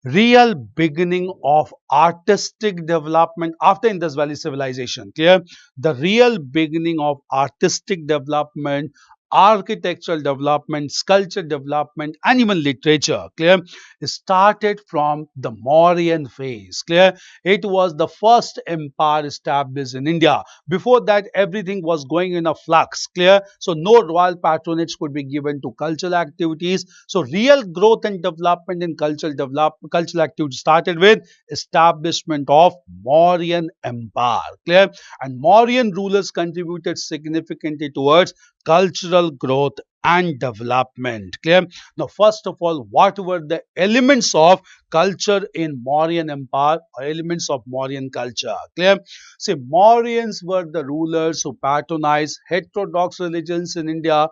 real beginning of artistic development after Indus Valley civilization. Clear? The real beginning of artistic development, architectural development, sculpture development, and even literature. Clear? Started from the Mauryan phase. Clear? It was the first empire established in India. Before that, everything was going in a flux. Clear? So no royal patronage could be given to cultural activities. So real growth and development in cultural activity started with establishment of Mauryan Empire. Clear? And Mauryan rulers contributed significantly towards cultural growth and development. Clear? Now, first of all, what were the elements of culture in Mauryan Empire or elements of Mauryan culture? Clear? See, Mauryans were the rulers who patronized heterodox religions in India.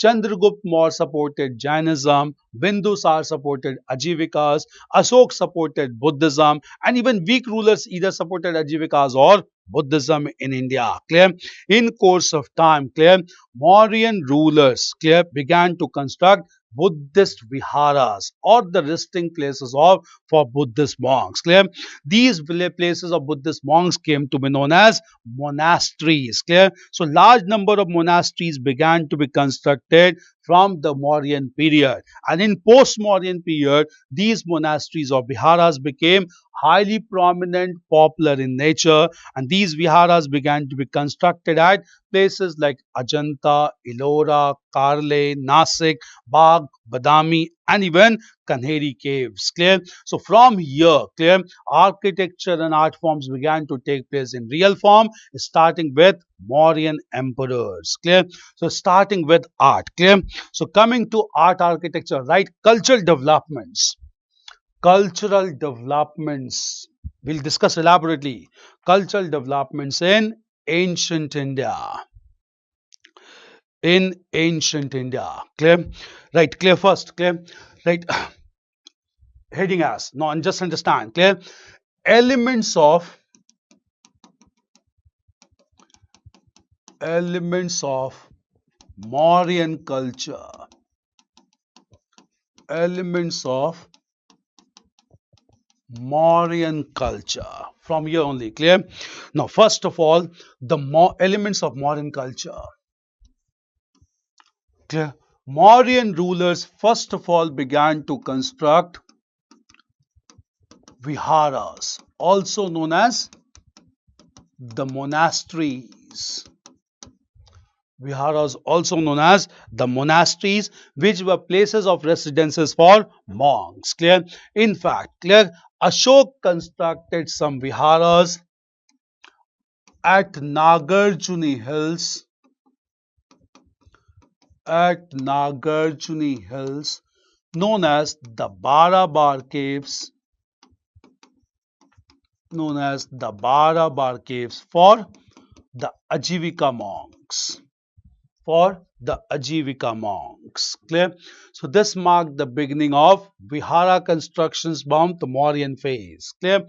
Chandragupta Maurya supported Jainism, Bindusar supported Ajivikas, Ashok supported Buddhism, and even weak rulers either supported Ajivikas or Buddhism in India. Clear? In course of time, clear, Mauryan rulers, clear, began to construct Buddhist viharas or the resting places of for Buddhist monks. Clear? These places of Buddhist monks came to be known as monasteries. Clear? So large number of monasteries began to be constructed from the Mauryan period, and in post-Mauryan period, these monasteries or viharas became highly prominent, popular in nature, and these viharas began to be constructed at places like Ajanta, Ellora, Karle, Nasik, Bagh, Badami, and even Kanheri caves. Clear? So from here, clear, architecture and art forms began to take place in real form, starting with Mauryan emperors. Clear? So starting with art. Clear? So coming to art, architecture, right? Cultural developments. Cultural developments. We'll discuss elaborately. Cultural developments in ancient India. In ancient India. Clear? Right. Clear first. Clear? Right. Heading as. No, and just understand. Clear? Elements of Mauryan culture. Elements of Mauryan culture. From here only. Clear? Now, first of all, the elements of Mauryan culture. Clear? Mauryan rulers first of all began to construct viharas, also known as the monasteries. Viharas, also known as the monasteries, which were places of residences for monks. Clear? In fact, clear, Ashok constructed some viharas at Nagarjuni Hills, known as the Barabar caves, for the Ajivika monks. Clear? So this marked the beginning of vihara constructions from the Mauryan phase. Clear?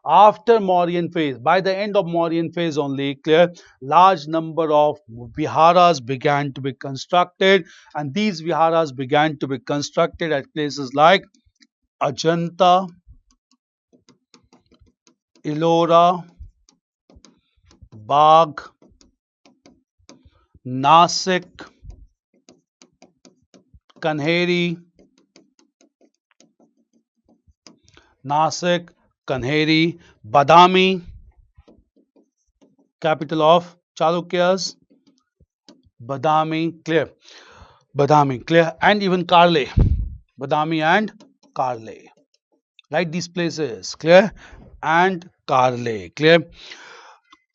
After Mauryan phase, by the end of Mauryan phase only, clear, large number of viharas began to be constructed, and these viharas began to be constructed at places like Ajanta, Ellora, Bagh, Nasik, Kanheri, Badami, capital of Chalukyas, Badami, clear, and even Karle, Badami and Karle, right? These places, clear, and Karle, clear,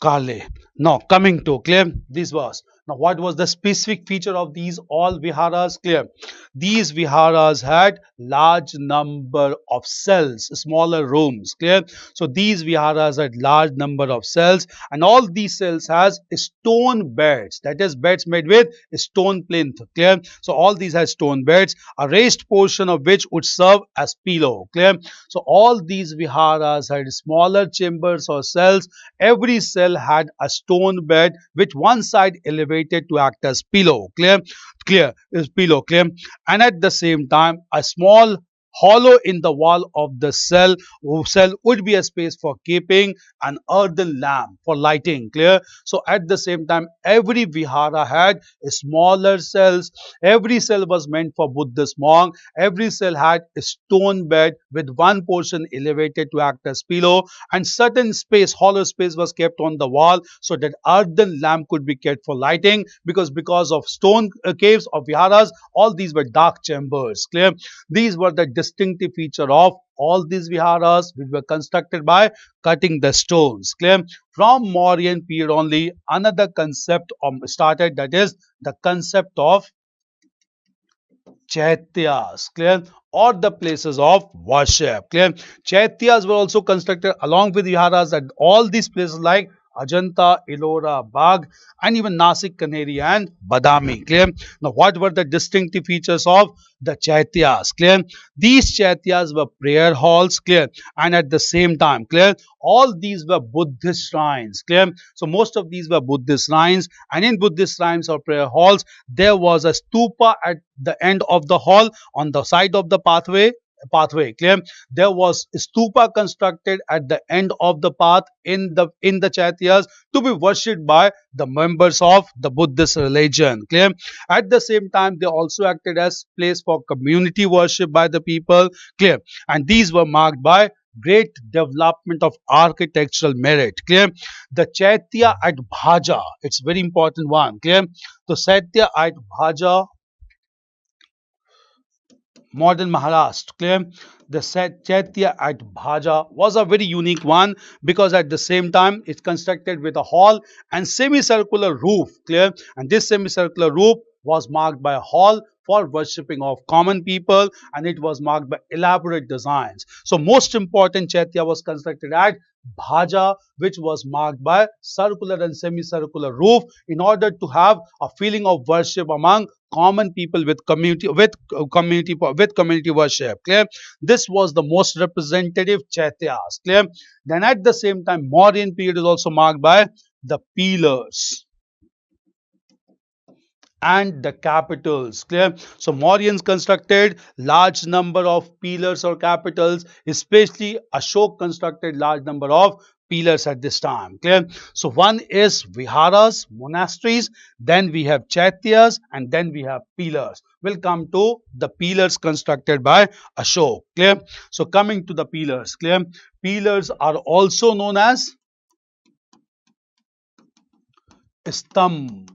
Karle. Now coming to clear, this was. Now, what was the specific feature of these all viharas? Clear. These viharas had large number of cells, smaller rooms. Clear. So these viharas had large number of cells, and all these cells has stone beds. That is, beds made with stone plinth. Clear. So all these had stone beds, a raised portion of which would serve as pillow. Clear. So all these viharas had smaller chambers or cells. Every cell had a stone bed which one side elevated to act as pillow. Clear? Clear is pillow. Clear? And at the same time, a small Hollow in the wall of the cell would be a space for keeping an earthen lamp for lighting. Clear? So at the same time, every vihara had smaller cells. Every cell was meant for Buddhist monk. Every cell had a stone bed with one portion elevated to act as pillow, and certain space, hollow space, was kept on the wall so that earthen lamp could be kept for lighting, because of stone caves of viharas, all these were dark chambers. Clear? These were the distinctive feature of all these viharas, which were constructed by cutting the stones. Clear? From Mauryan period only, another concept started, that is the concept of Chaityas, clear, or the places of worship. Clear? Chaityas were also constructed along with viharas at all these places like Ajanta, Ellora, Bagh, and even Nasik, Kanheri, and Badami. Clear? Now, what were the distinctive features of the Chaityas? Clear? These Chaityas were prayer halls. Clear? And at the same time, clear, all these were Buddhist shrines. Clear? So most of these were Buddhist shrines, and in Buddhist shrines or prayer halls, there was a stupa at the end of the hall on the side of the pathway. Clear? There was stupa constructed at the end of the path in the chaityas to be worshipped by the members of the Buddhist religion. Clear? At the same time, they also acted as place for community worship by the people. Clear? And these were marked by great development of architectural merit. Clear? The chaitya at Bhaja, it's very important one. Clear? The chaitya at Bhaja, modern Maharashtra. Clear? The Chaitya at Bhaja was a very unique one, because at the same time it's constructed with a hall and semicircular roof. Clear? And this semicircular roof was marked by a hall for worshipping of common people, and it was marked by elaborate designs. So most important, Chaitya was constructed at Bhaja, which was marked by circular and semicircular roof in order to have a feeling of worship among common people with community worship. Clear? This was the most representative Chaityas. Clear? Then at the same time, Mauryan period is also marked by the pillars and the capitals. Clear? So Mauryans constructed large number of pillars or capitals, especially Ashok constructed large number of pillars at this time. Clear? So one is viharas, monasteries, then we have chaityas, and then we have pillars. We'll come to the pillars constructed by Ashok. Clear? So coming to the pillars. Clear? Pillars are also known as stambh.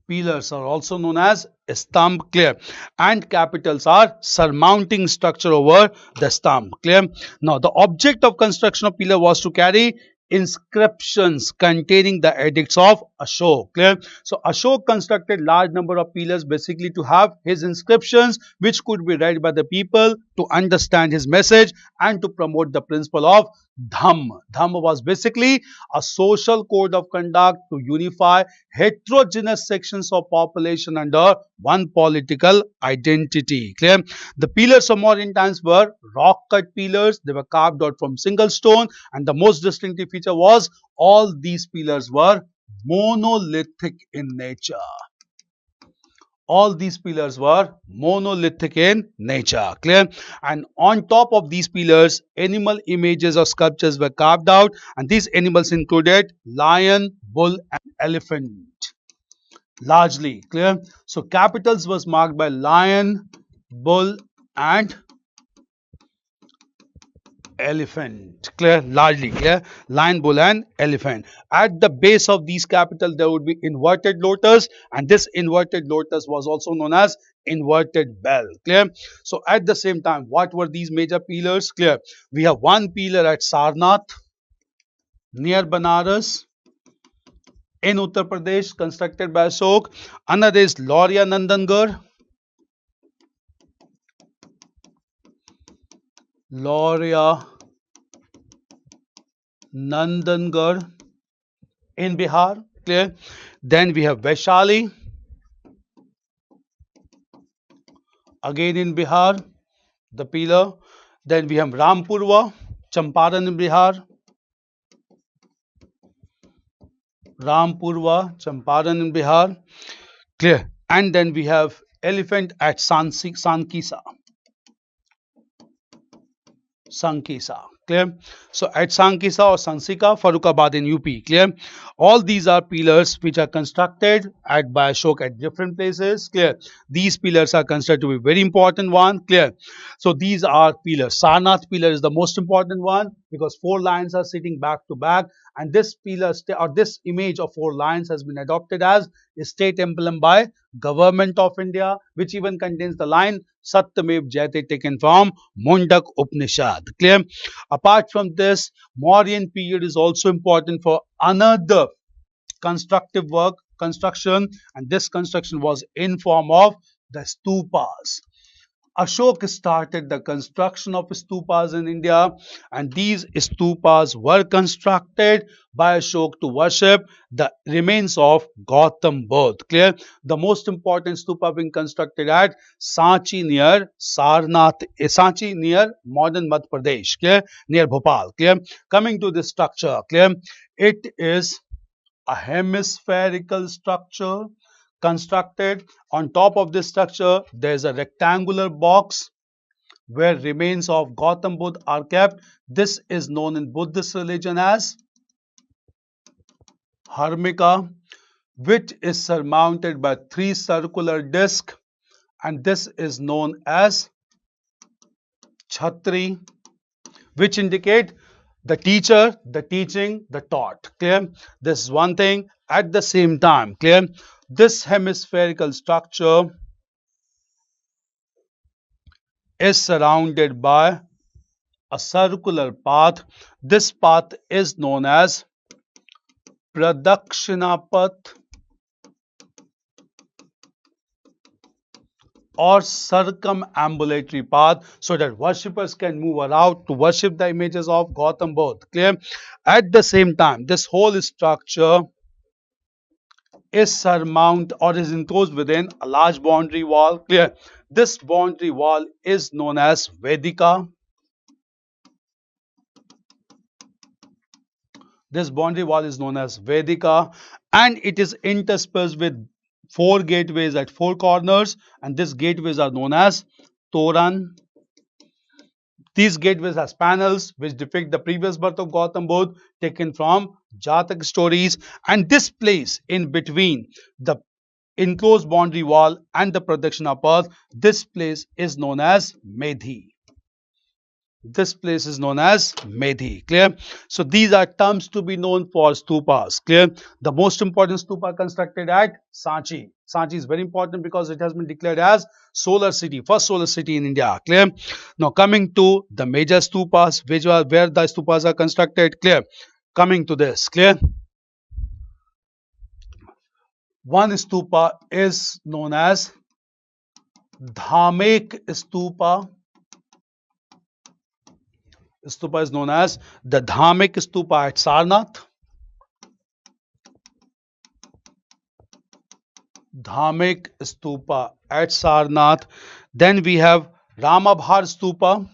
Pillars are also known as stump. Clear? And capitals are surmounting structure over the stump. Clear? Now the object of construction of pillar was to carry inscriptions containing the edicts of Ashok. Clear? So Ashok constructed large number of pillars basically to have his inscriptions, which could be read by the people to understand his message and to promote the principle of Dhamma. Dhamma was basically a social code of conduct to unify heterogeneous sections of population under one political identity. Clear? The pillars of modern times were rock cut pillars. They were carved out from single stone, and the most distinctive feature was all these pillars were monolithic in nature. All these pillars were monolithic in nature. Clear? And on top of these pillars, animal images or sculptures were carved out, and these animals included lion, bull, and elephant. Largely. Clear? So capitals was marked by lion, bull, and elephant. Clear? Largely. Clear? Lion, bull, and elephant. At the base of these capitals there would be inverted lotus, and this inverted lotus was also known as inverted bell. Clear? So at the same time, what were these major pillars? Clear? We have one pillar at Sarnath near Banaras in Uttar Pradesh, constructed by Ashok. Another is Laurya Nandangarh. Laurya Nandangarh in Bihar. Clear? Then we have Vaishali, again in Bihar, the pillar. Then we have Rampurva, Champaran in Bihar. Rampurva, Champaran in Bihar. Clear? And then we have elephant at Sankisa. Clear? So at Sankisa or Sansika, Farrukhabad in UP. Clear? All these are pillars which are constructed at by Ashok at different places. Clear? These pillars are considered to be very important one. Clear? So these are pillars. Sarnath pillar is the most important one because four lions are sitting back to back, and this pillar or this image of four lions has been adopted as a state emblem by Government of India, which even contains the line Satyamev Jayate taken from Mundak Upanishad. Clear? Apart from this, Mauryan period is also important for another constructive work construction, and this construction was in form of the stupas. Ashok started the construction of stupas in India, and these stupas were constructed by Ashok to worship the remains of Gautam Buddha. Clear? The most important stupa being constructed at Sanchi near Sarnath, Sanchi near modern Madhya Pradesh. Clear? Near Bhopal. Clear? Coming to this structure. Clear? It is a hemispherical structure constructed. On top of this structure, there is a rectangular box where remains of Gautam Buddha are kept. This is known in Buddhist religion as Harmika, which is surmounted by three circular discs, and this is known as Chhatri, which indicate the teacher, the teaching, the taught. Clear? This is one thing. At the same time, clear? This hemispherical structure is surrounded by a circular path. This path is known as Pradakshinapath or circumambulatory path, so that worshippers can move around to worship the images of Gautam Buddha. Clear? At the same time, this whole structure is surmounted or is enclosed within a large boundary wall. Clear? This boundary wall is known as Vedika. This boundary wall is known as Vedika, and it is interspersed with four gateways at four corners, and these gateways are known as Toran. These gateways has panels which depict the previous birth of Gautam Buddha taken from Jatak stories, and this place in between the enclosed boundary wall and the Pradakshina path, this place is known as Medhi. This place is known as Medhi. Clear? So these are terms to be known for stupas. Clear? The most important stupa constructed at Sanchi. Sanchi is very important because it has been declared as solar city, first solar city in India. Clear? Now coming to the major stupas, where the stupas are constructed. Clear? Coming to this. Clear? One stupa is known as Dhamek stupa. Stupa is known as the Dhamek stupa at Sarnath. Dhamek stupa at Sarnath. Then we have Ramabhar stupa.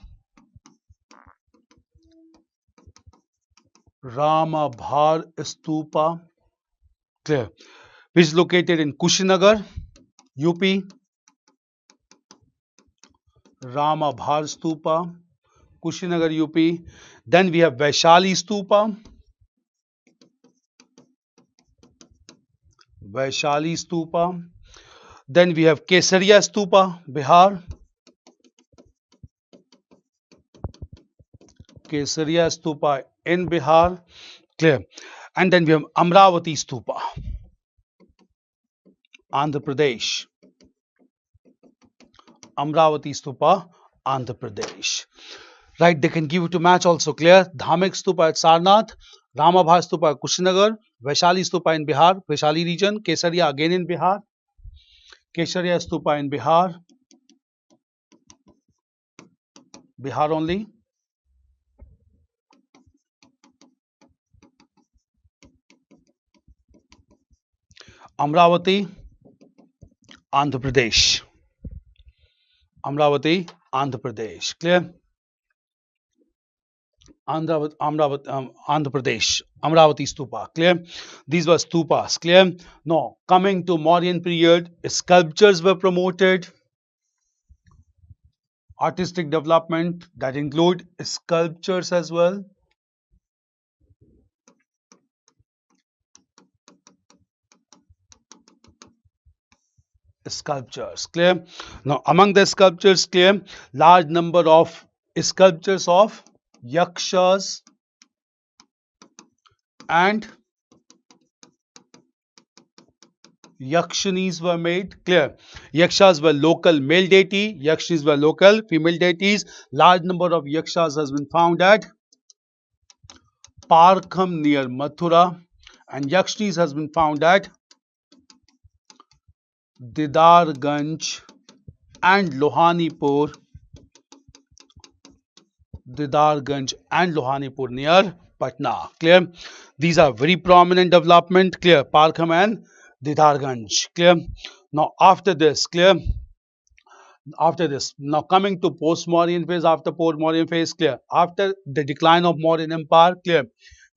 Ramabhar stupa. Clear? Which is located in Kushinagar, UP. Ramabhar stupa, Kushinagar, UP. Then we have Vaishali stupa. Vaishali stupa. Then we have Kesaria stupa, Bihar. Kesaria stupa in Bihar. Clear? And then we have Amravati stupa, Andhra Pradesh. Amravati stupa, Andhra Pradesh. Right, they can give it to match also. Clear? Dhamek stupa at Sarnath, Ramabhar stupa at Kushinagar, Vaishali stupa in Bihar, Vaishali region, Kesaria again in Bihar, Kesaria stupa in Bihar, Bihar only. Amravati, Andhra Pradesh. Amravati, Andhra Pradesh. Clear? Andhra Pradesh, Amravati Stupa, clear? These were stupas, clear? Now, coming to Mauryan period, sculptures were promoted, artistic development that include sculptures as well, sculptures, clear? Now, among the sculptures, clear, large number of sculptures of yakshas and Yakshinis were made, clear. Yakshas were local male deity, Yakshinis were local female deities. Large number of Yakshas has been found at Parkham near Mathura, and Yakshinis has been found at Didarganj and Lohanipur, near Patna. Clear? These are very prominent development. Clear? Parkham and Didarganj. Clear? Now after this, clear? Now coming to post-Mauryan phase, after post-Mauryan phase, clear. After the decline of Mauryan Empire, clear.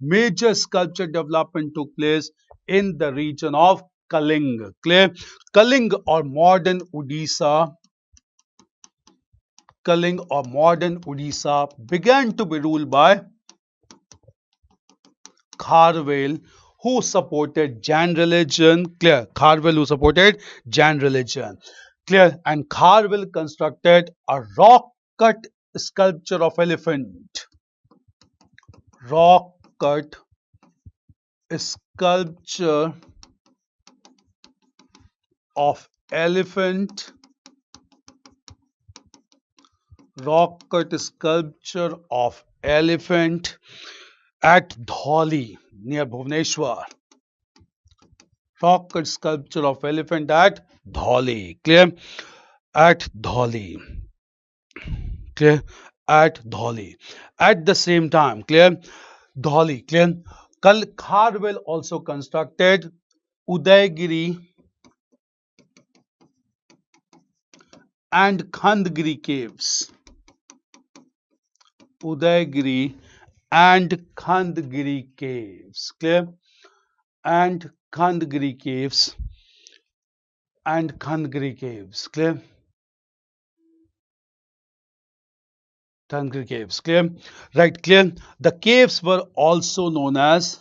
Major sculpture development took place in the region of Kaling, clear. Kaling or modern Odisha, began to be ruled by Kharwel, who supported Jain religion, clear. Kharwel who supported Jain religion, clear. And Kharwel constructed a rock cut sculpture of elephant, rock cut sculpture of elephant, at Dholi near Bhubaneswar. Rock cut sculpture of elephant at Dholi, clear? At Dholi, clear? At Dholi. At the same time, clear? Dholi, clear? Kharwel also constructed Udaygiri and Khandgiri caves. Udaygiri and Khandgiri caves, clear? And Khandgiri caves, clear? Khandgiri caves, clear? Right, clear? The caves were also known as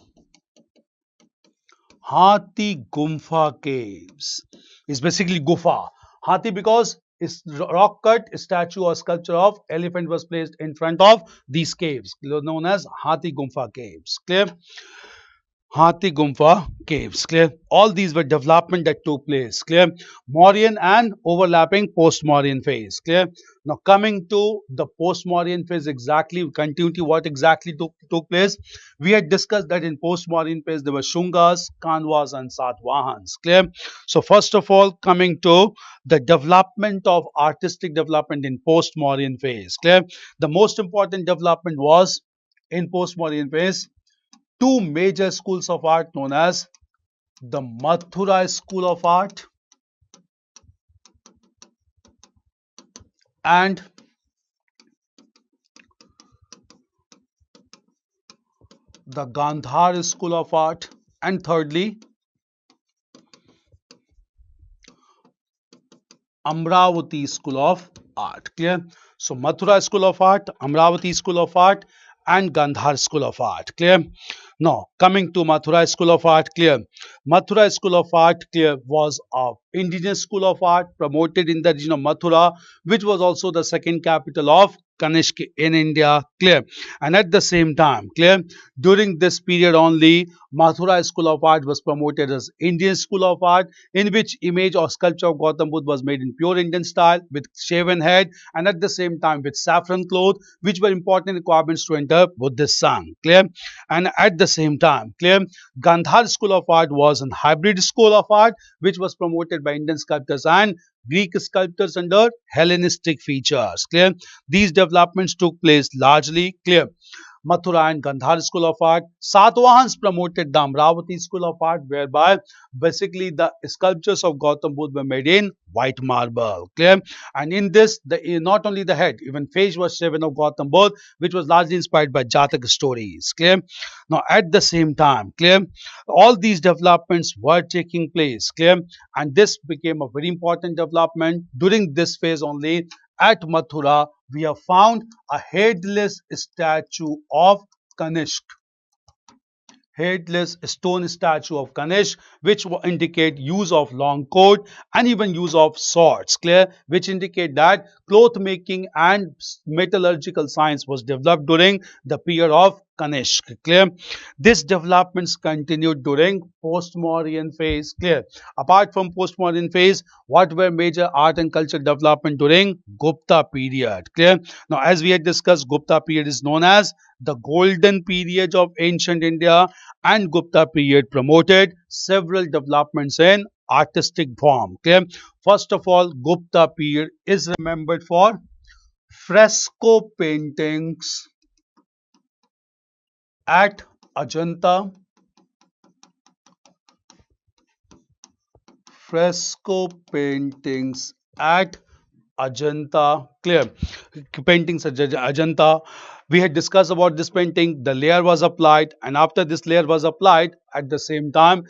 Hathi Gumfa caves. It's basically Gufa. Hathi because its rock cut statue or sculpture of elephant was placed in front of these caves, known as Hathi Gumfa caves. Clear? Hathi Gumfa caves, clear? All these were development that took place, clear? Mauryan and overlapping post-Mauryan phase, clear? Now coming to the post-Mauryan phase, exactly continuity, what exactly took place? We had discussed that in post-Mauryan phase there were Shungas, Kanwas and Satvahans, clear? So first of all, coming to the development of artistic development in post-Mauryan phase, clear? The most important development was in post-Mauryan phase, two major schools of art known as the Mathura School of Art and the Gandhar School of Art, and thirdly Amravati School of Art, clear? So Mathura School of Art, Amravati School of Art and Gandhar School of Art, clear? Now coming to Mathura School of Art, clear? Mathura School of Art, clear, was a indigenous school of art promoted in the region of Mathura, which was also the second capital of Kanishk in India, clear? And at the same time, clear, during this period only, Mathura School of Art was promoted as Indian School of Art, in which image or sculpture of Gautam Buddha was made in pure Indian style with shaven head and at the same time with saffron cloth, which were important requirements to enter Buddhist Sangh, clear? And at the same time, clear, Gandhar School of Art was a hybrid school of art which was promoted by Indian sculptors and Greek sculptors under Hellenistic features, clear? These developments took place largely, clear, Mathura and Gandhar School of Art. Satvahans promoted the Amravati School of Art, whereby basically the sculptures of Gautam Buddha were made in white marble. Clear? And in this, not only the head, even face was shaven of Gautam Buddha, which was largely inspired by Jatak stories. Clear? Now, at the same time, clear, all these developments were taking place. Clear? And this became a very important development during this phase only. At Mathura, we have found a headless statue of Kanishk, headless stone statue of Ganesh, which indicate use of long coat and even use of swords, clear, which indicate that cloth making and metallurgical science was developed during the period of Kanishk, clear. These developments continued during post-Mauryan phase, clear. Apart from post-Mauryan phase, what were major art and culture development during Gupta period, clear. Now, as we had discussed, Gupta period is known as the golden period of ancient India, and Gupta period promoted several developments in artistic form. Okay? First of all, Gupta period is remembered for fresco paintings at Ajanta, fresco paintings at Ajanta, clear. Paintings at Ajanta. We had discussed about this painting. The layer was applied, and after this layer was applied, at the same time,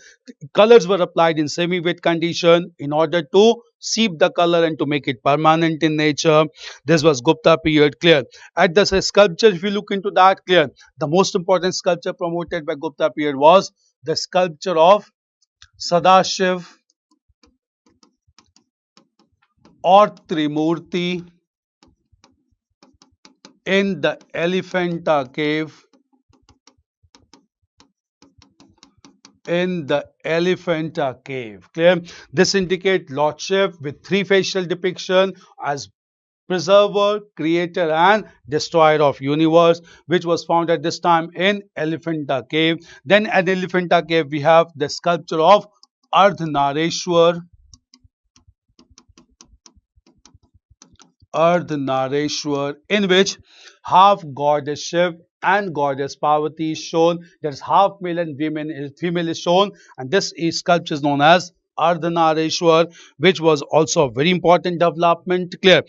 colors were applied in semi-wet condition in order to seep the color and to make it permanent in nature. This was Gupta period, clear. At the sculpture, if you look into that, clear. The most important sculpture promoted by Gupta period was the sculpture of Sadashiv or Trimurti in the Elephanta cave, in the Elephanta cave. Clear? This indicates lordship with three facial depiction as preserver, creator and destroyer of universe, which was found at this time in Elephanta cave. Then at Elephanta cave we have the sculpture of Ardhanareshwar, in which half goddess Shiv and goddess Parvati is shown. There is half male and female is shown, and this is sculpture is known as Ardhanareshwar, which was also a very important development. Clear.